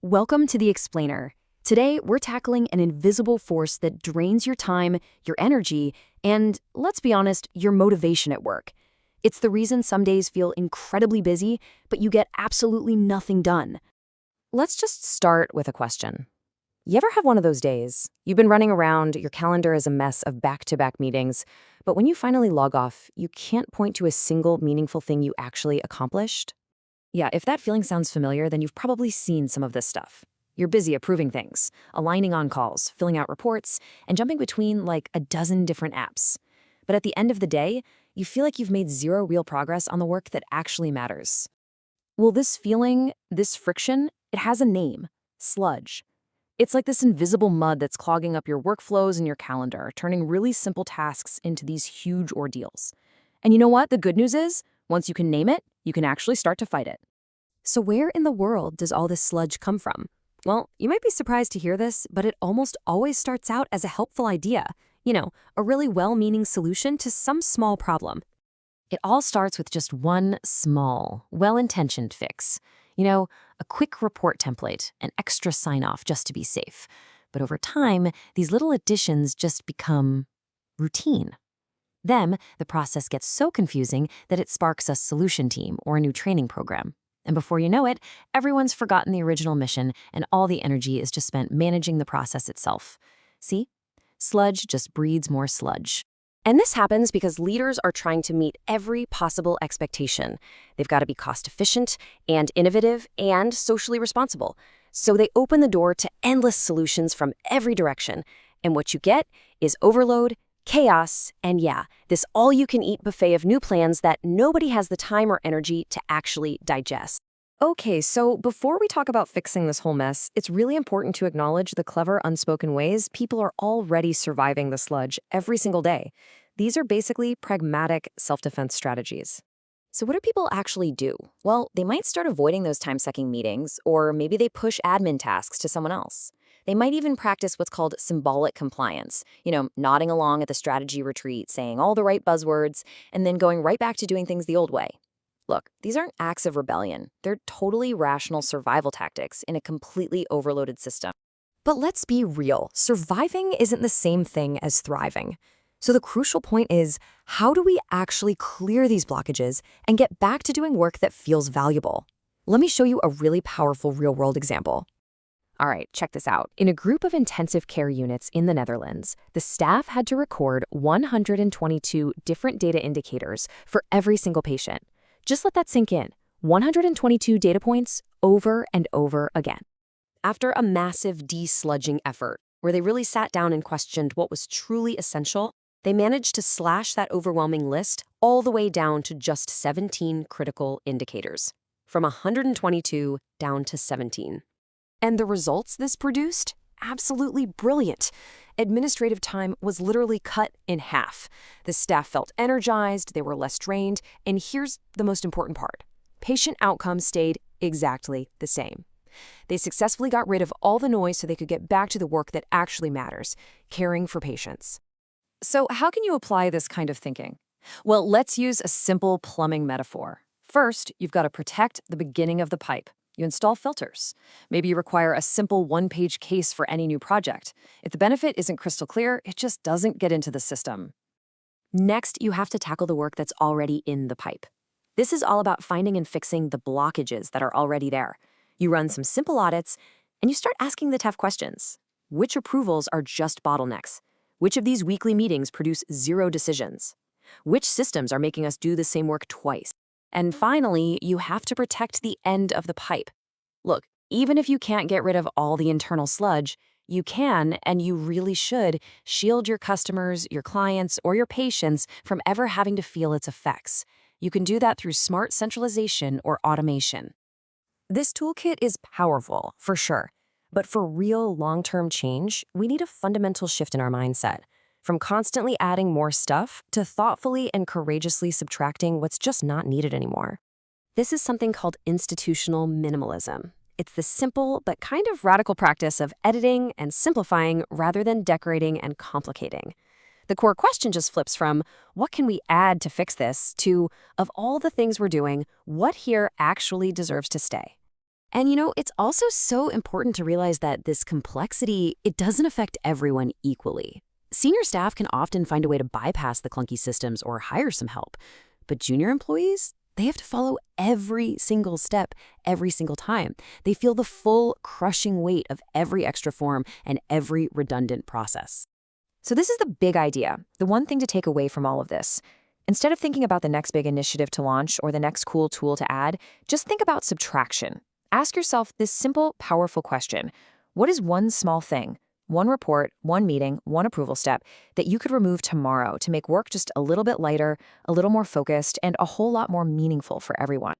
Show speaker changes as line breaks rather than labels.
Welcome to The Explainer. Today, we're tackling an invisible force that drains your time, your energy, and, let's be honest, your motivation at work. It's the reason some days feel incredibly busy, but you get absolutely nothing done.
Let's just start with a question. You ever have one of those days? You've been running around, your calendar is a mess of back-to-back meetings, but when you finally log off, you can't point to a single meaningful thing you actually accomplished? Yeah, if that feeling sounds familiar, then you've probably seen some of this stuff. You're busy approving things, aligning on calls, filling out reports, and jumping between like a dozen different apps. But at the end of the day, you feel like you've made zero real progress on the work that actually matters. Well, this feeling, this friction, it has a name: sludge. It's like this invisible mud that's clogging up your workflows and your calendar, turning really simple tasks into these huge ordeals. And you know what? The good news is, once you can name it, you can actually start to fight it.
So where in the world does all this sludge come from?
Well, you might be surprised to hear this, but it almost always starts out as a helpful idea. A really well-meaning solution to some small problem. It all starts with just one small, well-intentioned fix. A quick report template, an extra sign-off just to be safe. But over time, these little additions just become routine. Then, the process gets so confusing that it sparks a solution team or a new training program. And before you know it, everyone's forgotten the original mission and all the energy is just spent managing the process itself. See? Sludge just breeds more sludge. And this happens because leaders are trying to meet every possible expectation. They've got to be cost-efficient and innovative and socially responsible. So they open the door to endless solutions from every direction. And what you get is overload, chaos, and this all-you-can-eat buffet of new plans that nobody has the time or energy to actually digest. Okay, so before we talk about fixing this whole mess, it's really important to acknowledge the clever, unspoken ways people are already surviving the sludge every single day. These are basically pragmatic self-defense strategies. So what do people actually do? Well, they might start avoiding those time-sucking meetings, or maybe they push admin tasks to someone else. They might even practice what's called symbolic compliance, nodding along at the strategy retreat, saying all the right buzzwords, and then going right back to doing things the old way. Look, these aren't acts of rebellion. They're totally rational survival tactics in a completely overloaded system. But let's be real. Surviving isn't the same thing as thriving. So the crucial point is, how do we actually clear these blockages and get back to doing work that feels valuable? Let me show you a really powerful real-world example. All right, check this out. In a group of intensive care units in the Netherlands, the staff had to record 122 different data indicators for every single patient. Just let that sink in. 122 data points over and over again. After a massive de-sludging effort, where they really sat down and questioned what was truly essential, they managed to slash that overwhelming list all the way down to just 17 critical indicators, from 122 down to 17. And the results this produced? Absolutely brilliant. Administrative time was literally cut in half. The staff felt energized, they were less drained, and here's the most important part. Patient outcomes stayed exactly the same. They successfully got rid of all the noise so they could get back to the work that actually matters, caring for patients. So how can you apply this kind of thinking? Well, let's use a simple plumbing metaphor. First, you've got to protect the beginning of the pipe. You install filters. Maybe you require a simple one-page case for any new project. If the benefit isn't crystal clear, it just doesn't get into the system. Next, you have to tackle the work that's already in the pipe. This is all about finding and fixing the blockages that are already there. You run some simple audits, and you start asking the tough questions. Which approvals are just bottlenecks? Which of these weekly meetings produce zero decisions? Which systems are making us do the same work twice? And finally, you have to protect the end of the pipe. Look, even if you can't get rid of all the internal sludge, you can, and you really should, shield your customers, your clients, or your patients from ever having to feel its effects. You can do that through smart centralization or automation. This toolkit is powerful, for sure. But for real long-term change, we need a fundamental shift in our mindset. From constantly adding more stuff to thoughtfully and courageously subtracting what's just not needed anymore. This is something called institutional minimalism. It's the simple but kind of radical practice of editing and simplifying rather than decorating and complicating. The core question just flips from, what can we add to fix this, to, of all the things we're doing, what here actually deserves to stay? And it's also so important to realize that this complexity, it doesn't affect everyone equally. Senior staff can often find a way to bypass the clunky systems or hire some help. But junior employees, they have to follow every single step every single time. They feel the full crushing weight of every extra form and every redundant process.
So this is the big idea, the one thing to take away from all of this. Instead of thinking about the next big initiative to launch or the next cool tool to add, just think about subtraction. Ask yourself this simple, powerful question. What is one small thing, one report, one meeting, one approval step that you could remove tomorrow to make work just a little bit lighter, a little more focused, and a whole lot more meaningful for everyone?